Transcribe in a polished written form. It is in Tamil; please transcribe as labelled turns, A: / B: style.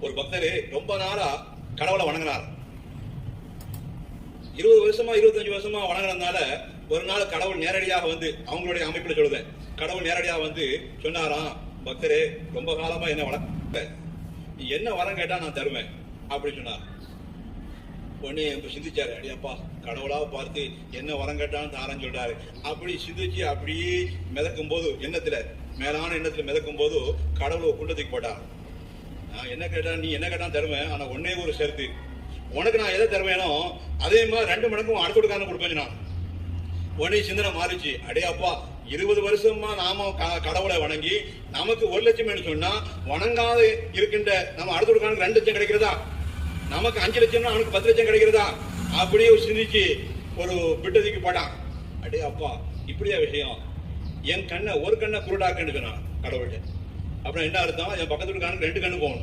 A: ஒரு பக்தர் ரொம்ப நாளா கடவுளை வணங்கினார். 20 வருஷமா 25 வருஷமா வணங்கினதுனால ஒரு நாள் கடவுள் நேரடியாக வந்து, அவங்களுடைய அமைப்புல சொல்லுது, கடவுள் நேரடியாக வந்து சொன்னாராம், பக்தரே ரொம்ப காலமா என்ன வணங்க, நீ என்ன வரம் கேட்டா நான் தருவேன் அப்படி சொன்னார். உடனே சிந்திச்சாரு, அடியாப்பா கடவுளா பார்த்து என்ன வரம் கேட்டான்னு தாரன்னு சொல்றாரு. அப்படி சிந்திச்சு அப்படியே மிதக்கும் போது, எண்ணத்துல மேலான எண்ணத்துல மிதக்கும் போது கடவுளை குண்டத்துக்கு போட்டார். நான் என்ன கேட்டா, நீ என்ன கேட்டாலும் தருவேன், ஆனா ஒன்னே ஒரு சேர்த்து, உனக்கு நான் எதை தருவேனோ அதே மாதிரி 2 மடங்கும் அடுத்த கொடுப்பேன் நான். உடனே சிந்தனை மாறிச்சு, அடையாப்பா 20 வருஷமா நாம கடவுளை வணங்கி நமக்கு 1 லட்சம் சொன்னா, வணங்காத இருக்கின்ற நம்ம அடுத்த 2 லட்சம் கிடைக்கிறதா, நமக்கு 5 லட்சம்னா அவனுக்கு 10 லட்சம் கிடைக்கிறதா, அப்படியே சிந்திச்சு ஒரு பிட்டதிக்கு போட்டான். அடே அப்பா இப்படியா விஷயம், என் கண்ணை ஒரு கண்ணை குருடாக்குன்னு சொன்னான் கடவுள்கிட்ட. அப்புறம் என்ன அர்த்தம், என் பக்கத்து வீட்டுக்காரனுக்கு 2 கண்ணு போகணும்.